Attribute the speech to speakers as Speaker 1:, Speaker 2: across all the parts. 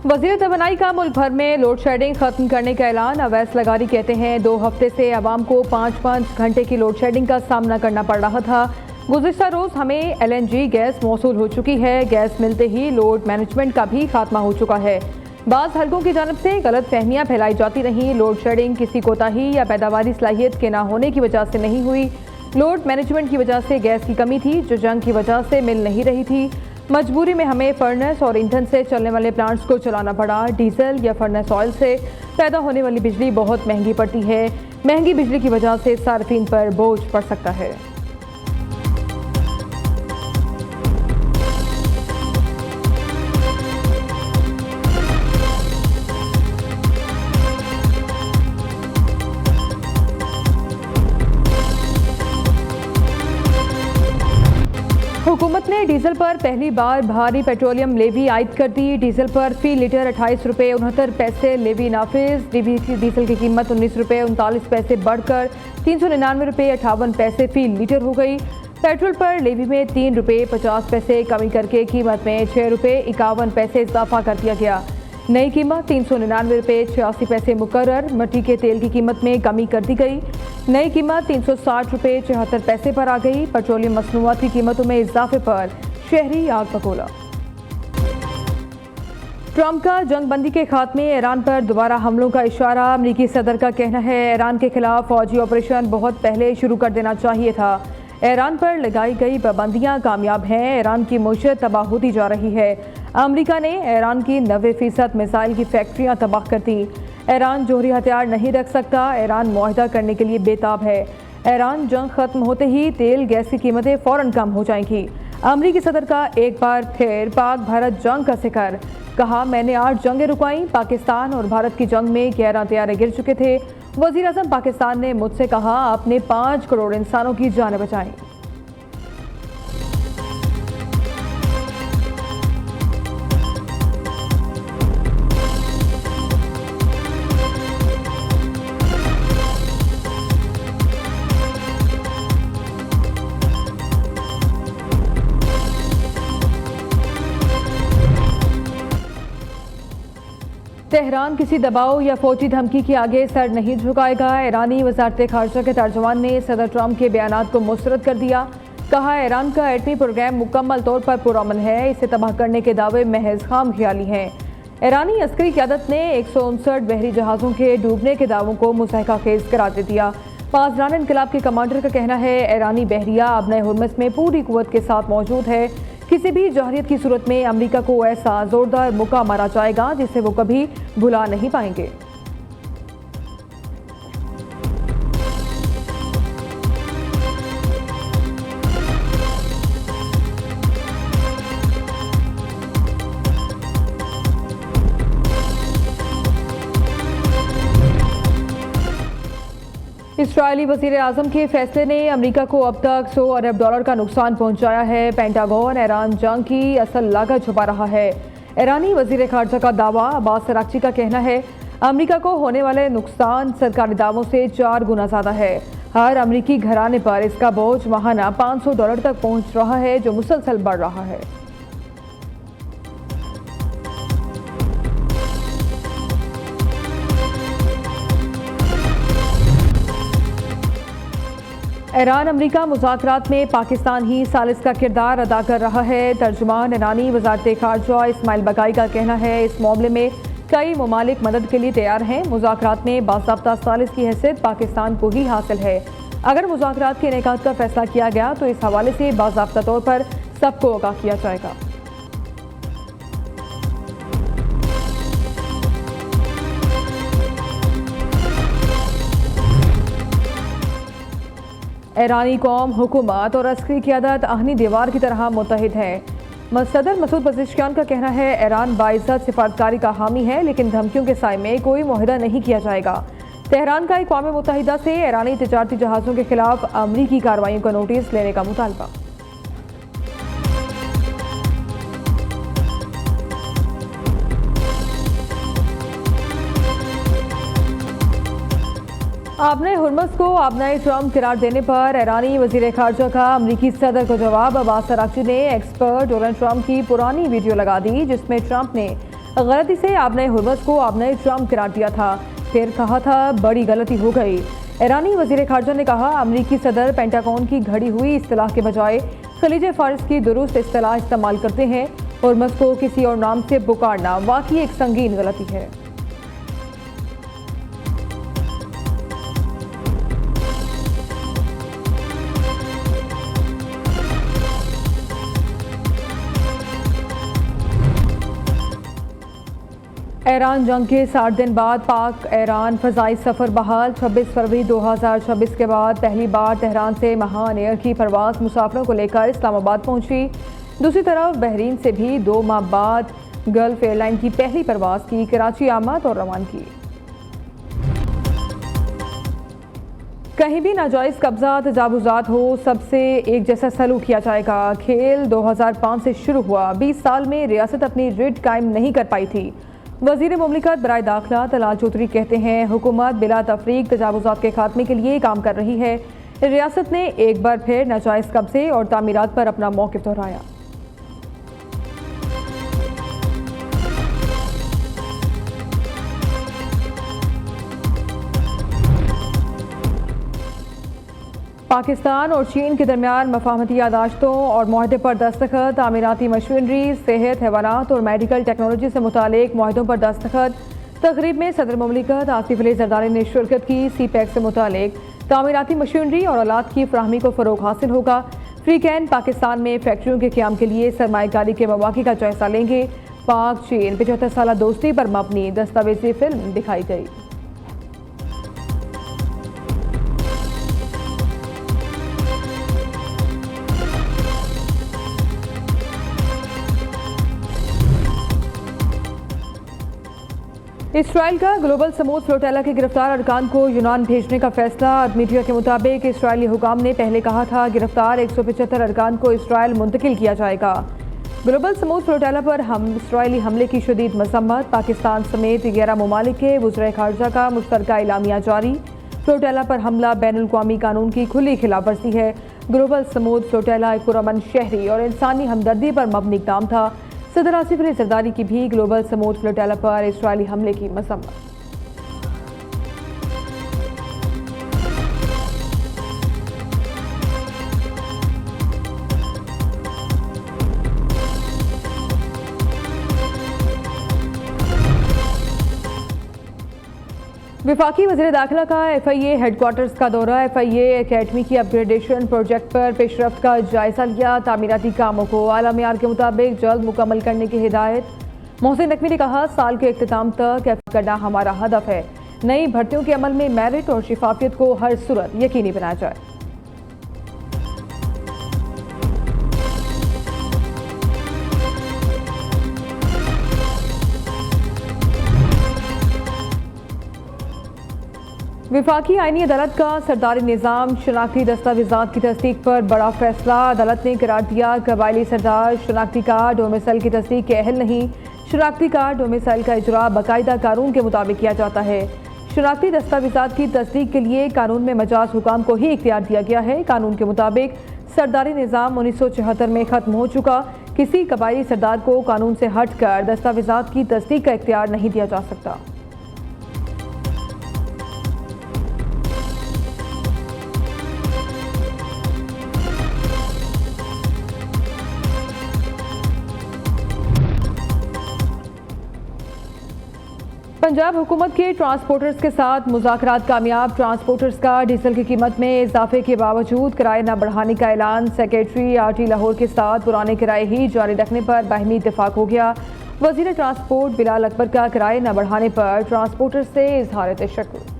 Speaker 1: वज़ीर तवानाई का मुल्क भर में लोड शेडिंग खत्म करने का ऐलान। अवैस लगारी कहते हैं 2 हफ्ते से अवाम को 5-5 घंटे की लोड शेडिंग का सामना करना पड़ रहा था। गुज़िश्ता रोज़ हमें LNG गैस मौसूल हो चुकी है। गैस मिलते ही लोड मैनेजमेंट का भी खात्मा हो चुका है। बाज़ हलकों की जानब से गलत फहमियाँ फैलाई जाती रहीं। लोड शेडिंग किसी कोताही या पैदावारी सलाहियत के ना होने की वजह से नहीं हुई। लोड मैनेजमेंट की वजह से गैस की कमी थी जो जंग की वजह से मिल नहीं रही थी। मजबूरी में हमें फर्नेस और ईंधन से चलने वाले प्लांट्स को चलाना पड़ा। डीजल या फर्नेस ऑयल से पैदा होने वाली बिजली बहुत महंगी पड़ती है। महंगी बिजली की वजह से सार्फिन पर बोझ पड़ सकता है। हुकूमत ने डीजल पर पहली बार भारी पेट्रोलियम लेवी आयद कर दी। डीजल पर फी लीटर 28 रुपये 69 पैसे लेवी नाफिज। डीजल की कीमत 19 रुपये 39 पैसे बढ़कर 399 रुपये 58 पैसे फी लीटर हो गई। पेट्रोल पर लेवी में 3 रुपये 50 पैसे कमी करके कीमत में 6 रुपये 51 पैसे इजाफा कर दिया गया। नई कीमत 399 रुपये 86 पैसे मुकर्रर। मिट्टी के तेल की कीमत में कमी कर दी गई। नई कीमत 360 रुपये 74 पैसे पर आ गई। पेट्रोलियम मसनूआत की कीमतों में इजाफे पर शहरी आग बगोला। ट्रंप का जंगबंदी के खात्मे, ईरान पर दोबारा हमलों का इशारा। अमरीकी सदर का कहना है ईरान के खिलाफ फौजी ऑपरेशन बहुत पहले शुरू कर देना चाहिए था। ईरान पर लगाई गई पाबंदियां कामयाब हैं। ईरान की मुआशरत तबाह होती जा रही है। अमरीका ने ईरान की 90% मिसाइल की फैक्ट्रियां तबाह कर दी। ईरान जोहरी हथियार नहीं रख सकता। ईरान मुआहदा करने के लिए बेताब है। ईरान जंग खत्म होते ही तेल गैस की कीमतें फ़ौरन कम हो जाएंगी। अमरीकी सदर का एक बार फिर पाक भारत जंग का जिक्र। कहा मैंने 8 जंगें रुकवाईं। पाकिस्तान और भारत की जंग में 11 तैयारे गिर चुके थे। वज़ीर आज़म पाकिस्तान ने मुझसे कहा आपने 5 करोड़ इंसानों की जानें बचाईं। तेहरान किसी दबाव या फौजी धमकी के आगे सर नहीं झुकाएगा। ईरानी वज़ारत ख़ारजा के तर्जुमान ने सदर ट्रंप के बयानात को मुस्तरद कर दिया। कहा ईरान का एटमी प्रोग्राम मुकम्मल तौर पर पुरअमन है। इसे तबाह करने के दावे महज खाम ख्याली हैं। ईरानी अस्करी क़यादत ने 159 बहरी जहाज़ों के डूबने के दावों को मुज़ाहिका खेज़ करार दे दिया। पासदान इनकलाब के कमांडर का कहना है ईरानी बहरिया अबनाए हुर्मुज़ में पूरी कुव्वत के साथ मौजूद है। किसी भी जौहरियत की सूरत में अमरीका को ऐसा जोरदार मुक्का मारा जाएगा जिसे वो कभी भुला नहीं पाएंगे। इस्राएली वज़ीर आज़म के फैसले ने अमरीका को अब तक $100 अरब का नुकसान पहुंचाया है। पेंटागन ईरान जंग की असल लागत छुपा रहा है। ईरानी वज़ीर ख़ारजा का दावा। अब्बास अराग़ची का कहना है अमरीका को होने वाले नुकसान सरकारी दावों से 4 गुना ज़्यादा है। हर अमरीकी घराने पर इसका बोझ माहाना $500 तक पहुँच रहा है जो मुसलसल बढ़ रहा है। ईरान अमरीका मुज़ाकरात में पाकिस्तान ही सालिस का किरदार अदा कर रहा है। तर्जुमान ईरानी वज़ारत ख़ारजा इस्माइल बकाई का कहना है इस मामले में कई ममालिक मदद के लिए तैयार हैं। मुज़ाकरात में बाज़ाब्ता सालिस की हैसियत पाकिस्तान को ही हासिल है। अगर मुज़ाकरात के इनेकाद का फैसला किया गया तो इस हवाले से बाज़ाब्ता तौर पर सबको आगाह किया जाएगा। ईरानी कौम, हुकूमत और अस्करी क़यादत आहनी दीवार की तरह मुत्तहिद है। सदर मसूद पज़ेश्कियान का कहना है ईरान बाइज़्ज़त सिफारतकारी का हामी है लेकिन धमकियों के साए में कोई मुआहदा नहीं किया जाएगा। तेहरान का अक़वाम मुत्तहिदा से ईरानी तिजारती जहाज़ों के खिलाफ अमरीकी कार्रवाइयों का नोटिस लेने का मुतालबा। आपने हुर्मुज़ को आबनाए ट्रंप करार देने पर ईरानी वज़ीर ख़ारजा का अमरीकी सदर को जवाब। अब्बास अराग़ची ने एक्सपर्ट डोनाल्ड ट्रंप की पुरानी वीडियो लगा दी जिसमें ट्रंप ने गलती से आपने हुर्मस को आपने ट्रम्प करार दिया था, फिर कहा था बड़ी गलती हो गई। ईरानी वजीर खारजा ने कहा अमरीकी सदर पेंटागन की घड़ी हुई इस्तिलाह के बजाय खलीज फारिस की दुरुस्त इस्तिलाह इस्तेमाल करते हैं। हुर्मस को किसी और नाम से पुकारना वाकई एक संगीन गलती है। ईरान जंग के 60 दिन बाद पाक ईरान फ़ज़ाई सफ़र बहाल। 26 फरवरी 2026 के बाद पहली बार तेहरान से महान एयर की परवाज़ मुसाफिरों को लेकर इस्लामाबाद पहुंची। दूसरी तरफ बहरीन से भी 2 माह बाद गल्फ एयरलाइन की पहली परवाज़ की कराची आमद और रवानगी। कहीं भी नाजायज़ कब्जा तजावुज़ात हो, सबसे एक जैसा सलूक किया जाएगा। खेल 2005 से शुरू हुआ, 20 साल में रियासत अपनी रिट कायम नहीं कर पाई थी। वज़ीर मुमलिकत बराए दाखिला तलाल चौधरी कहते हैं हुकूमत बिला तफरीक तजावुज़ात के खात्मे के लिए काम कर रही है। रियासत ने एक बार फिर नाजायज़ कब्जे और तामीरात पर अपना मौक़िफ़ दोहराया। पाकिस्तान और चीन के दरमियान मफाहमती यादाश्तों और मुआहदे पर दस्तखत। तामीराती मशीनरी, सेहत, हैवानात और मेडिकल टेक्नोलॉजी से मुतालिक मुआहदों पर दस्तखत। तकरीब में सदर मुमलिकत आसिफ अली जरदारी ने शिरकत की। CPEC से मुतालिक तामीराती मशीनरी और आलात की फराहमी को फ़रोग़ हासिल होगा। फ्री कैन पाकिस्तान में फैक्ट्रियों के क़याम के लिए सरमायाकारी के मौक़े का जायज़ा लेंगे। पाक चीन 75 साला दोस्ती पर मबनी दस्तावेजी फिल्म दिखाई गई। इसराइल का ग्लोबल समूद फ्लोटेला के गिरफ्तार अरकान को यूनान भेजने का फैसला। मीडिया के मुताबिक इसराइली हुकाम ने पहले कहा था गिरफ्तार 175 अरकान को इसराइल मुंतकिल किया जाएगा। ग्लोबल समूद फ्लोटेला पर इसराइली हमले की शदीद मजम्मत। पाकिस्तान समेत 11 ममालिक के वज़ीर खारजा का मुश्तरका एलामिया जारी। फ्लोटेला पर हमला बैनुल-अक़वामी कानून की खुली खिलाफ वर्जी है। ग्लोबल समूद फ्लोटेला एक पुरअमन शहरी और इंसानी हमदर्दी पर मबनी इक़दाम था। सदर आसिफ अली जरदारी की भी ग्लोबल समूद फ्लोटेला पर इसराइली हमले की मजम्मत। वफाकी वज़ीर दाखिला का FIA हेडक्वार्टर्स का दौरा। FIA एकेडमी की अपग्रेडेशन प्रोजेक्ट पर पेशरफ्त का जायजा लिया। तामीराती कामों को आला मेयार के मुताबिक जल्द मुकम्मल करने की हिदायत। मोहसिन नकवी ने कहा साल के इख्तिताम तक FIA करना हमारा हदफ है। नई भर्तियों के अमल में मेरिट और शिफाफियत को हर सूरत यकीनी बनाया जाए। वफाकी आईनी अदालत का सरदारी निज़ाम शनाख्ती दस्तावेज़ात की तस्दीक पर बड़ा फैसला। अदालत ने करार दिया कबायली सरदार शनाख्ती कार्ड और मिसाइल की तस्दीक के अहल नहीं। शनाख्ती कार्ड और मिसाइल का इजरा बाकायदा कानून के मुताबिक किया जाता है। शनाख्ती दस्तावेज़ात की तस्दीक के लिए कानून में मजाज हुकाम को ही इख्तियार दिया गया है। कानून के मुताबिक सरदारी निज़ाम 1974 में ख़त्म हो चुका। किसी कबायली सरदार को कानून से हट कर दस्तावेज़ात की तस्दीक का इख्तियार नहीं दिया जा सकता। पंजाब हुकूमत के ट्रांसपोर्टर्स के साथ मुज़ाकरात कामयाब। ट्रांसपोर्टर्स का डीजल की कीमत में इजाफे के बावजूद किराए न बढ़ाने का ऐलान। सेक्रेटरी RT लाहौर के साथ पुराने किराए ही जारी रखने पर बाहमी इत्तेफाक हो गया। वज़ीर ट्रांसपोर्ट बिलाल अकबर का किराए न बढ़ाने पर ट्रांसपोर्टर्स से इजहार तशक्कुर।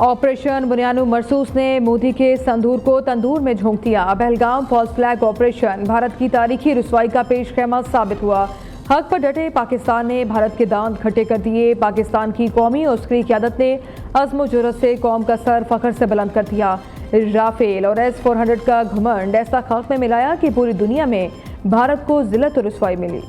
Speaker 1: ऑपरेशन बुनियानु मरसूस ने मोदी के संदूर को तंदूर में झोंक दिया। Pahalgam false flag operation Bharat की तारीखी रुसवाई का पेश खैमा साबित हुआ। हक पर डटे पाकिस्तान ने भारत के दांत खट्टे कर दिए। पाकिस्तान की कौमी और उसकी क़यादत ने अज़्म जुर्रत से कौम का सर फख्र से बुलंद कर दिया। राफेल और S-400 का घमंड ऐसा खाक में मिलाया कि पूरी दुनिया में भारत को ज़िल्लत और रुसवाई मिली।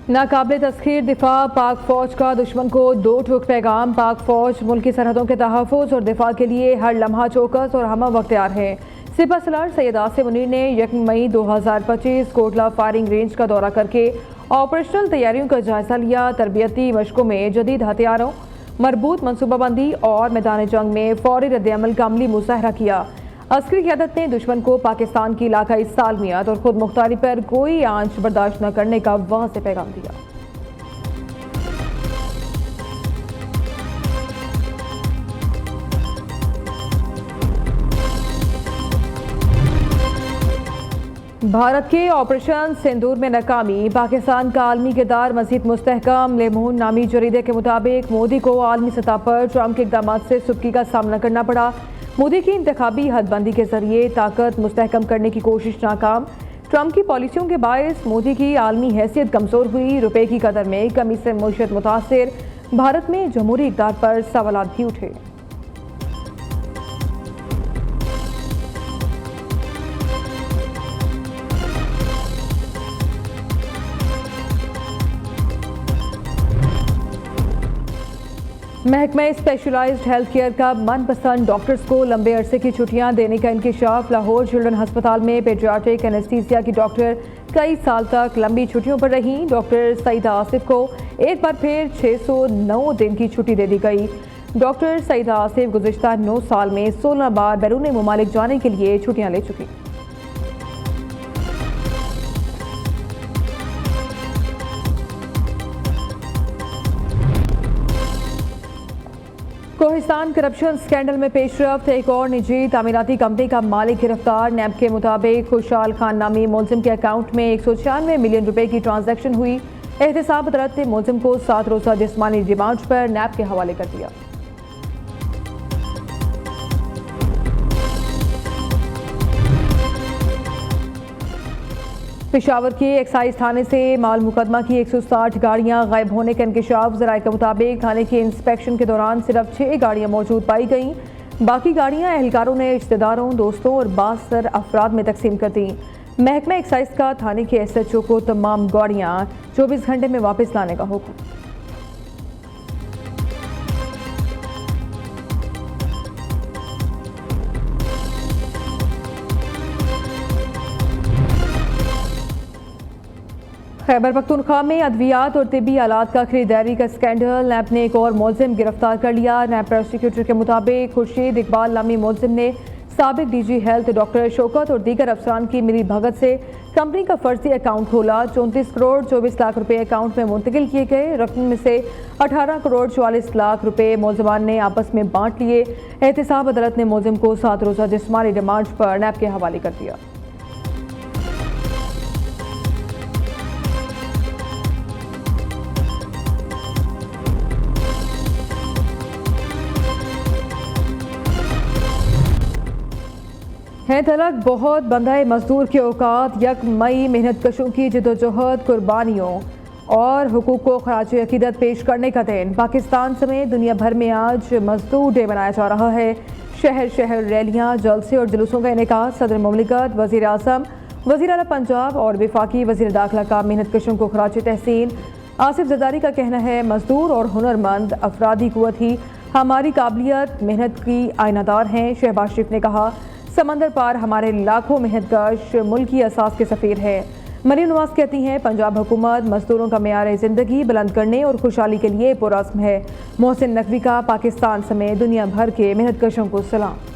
Speaker 1: नाकाबिल तस्खीर दिफा पाक फौज का दुश्मन को दो ठोक पैगाम। पाक फौज मुल्की सरहदों के तहफ़्फ़ुज़ और दिफा के लिए हर लम्हा चौकस और हम वक्त तैयार है। सिपह सलार सैयद आसिम मुनीर ने 1 मई 2025 कोटला फायरिंग रेंज का दौरा करके ऑपरेशनल तैयारियों का जायजा लिया। तरबियती मशकों में जदीद हथियारों, मरबूत मनसूबाबंदी और मैदान जंग में फौरी रद्द-ए-अमल का अमली मुजाहरा किया। अस्करी क़यादत ने दुश्मन को पाकिस्तान की इलाकाई सालमियत और खुद मुख्तारी पर कोई आंच बर्दाश्त न करने का वाज़ेह पैगाम दिया। भारत के ऑपरेशन सिंदूर में नाकामी, पाकिस्तान का आलमी किरदार मज़ीद मुस्तहकम। लेमून नामी जरीदे के मुताबिक मोदी को आलमी सतह पर ट्रंप के इक़दाम से सुबकी का सामना करना पड़ा। मोदी की इंतखाबी हदबंदी के जरिए ताकत मुस्तहकम करने की कोशिश नाकाम। ट्रंप की पॉलिसियों के बायस मोदी की आलमी हैसियत कमज़ोर हुई। रुपए की कदर में कमी से मईशत मुतासिर। भारत में जमहूरी इक़दार पर सवालात भी उठे। महकमा स्पेशलाइज्ड हेल्थ केयर का मनपसंद डॉक्टर्स को लंबे अरसे की छुट्टियां देने का इंकशाफ। लाहौर चिल्ड्रन अस्पताल में पेडियाट्रिक एनेस्थीसिया की डॉक्टर कई साल तक लंबी छुट्टियों पर रही। डॉक्टर सईदा आसिफ को एक बार फिर 609 दिन की छुट्टी दे दी गई। डॉक्टर सईदा आसिफ गुज़िश्ता 9 साल में 16 बार बैरून मुमालिक जाने के लिए छुट्टियां ले चुकी। कोहिस्तान करप्शन स्कैंडल में पेशरफ्त, एक और निजी तामीराती कंपनी का मालिक गिरफ्तार। नैब के मुताबिक खुशहाल खान नामी मुलजिम के अकाउंट में 196 मिलियन रुपए की ट्रांजैक्शन हुई। एहतसाब अदालत ने मुलजिम को 7 रोज़ा जिस्मानी रिमांड पर नैब के हवाले कर दिया। पेशावर के एक्साइज थाने से माल मुकदमा की 160 गाड़ियां गायब होने का इंकशाफ। ज़राए के मुताबिक थाने के इंस्पेक्शन के दौरान सिर्फ 6 गाड़ियां मौजूद पाई गईं। बाकी गाड़ियां एहलकारों ने रिश्तेदारों, दोस्तों और बासर अफराद में तकसीम कर दी। महकमा एक्साइज का थाने के SHO को तमाम गाड़ियां 24 घंटे में वापस लाने का हुक्म। खैबर पख्तूनख्वा में अद्वियात और तिब्बी आलात का खरीदारी का स्कैंडल। नैब ने एक और मुलजिम गिरफ्तार कर लिया। नैब प्रोसिक्यूटर के मुताबिक खुर्शीद इकबाल नामी मुलजिम ने साबिक DG हेल्थ डॉक्टर शौकत और दीगर अफसरान की मिली भगत से कंपनी का फर्जी अकाउंट खोला। 34 करोड़ 24 लाख रुपए अकाउंट में मुंतकिल किए गए। रकम में से 18 करोड़ 44 लाख रुपए मुलजमान ने आपस में बांट लिए। एहतसाब अदालत ने मुलजिम को 7 रोज़ा जिस्मानी रिमांड पर नैब के हवाले कर दिया। है तलक बहुत बंधाए मजदूर के औकात। 1 मई मेहनत कशों की जदोजहद, कुर्बानियों और हुकूक को खराज अकीदत पेश करने का दिन। पाकिस्तान समेत दुनिया भर में आज मजदूर डे मनाया जा रहा है। शहर शहर रैलियां, जलसे और जुलूसों का इनेकाद। सदर मुमलिकत, वज़ीर आज़म, वज़ीर आला पंजाब और वफाकी वज़ीर दाखिला का मेहनत कशों को खराज तहसीन। आसिफ जरदारी का कहना है मजदूर और हुनरमंद अफरादी कुव्वत ही हमारी काबिलियत मेहनत की आयनादार हैं। शहबाज शरीफ ने कहा समंदर पार हमारे लाखों मेहनतकश मुल्क की असास के सफ़ीर है। मरीम नवाज कहती हैं पंजाब हुकूमत मजदूरों का मेयार ज़िंदगी बुलंद करने और खुशहाली के लिए पुरअज़्म है। मोहसिन नकवी का पाकिस्तान समेत दुनिया भर के मेहनतकशों को सलाम।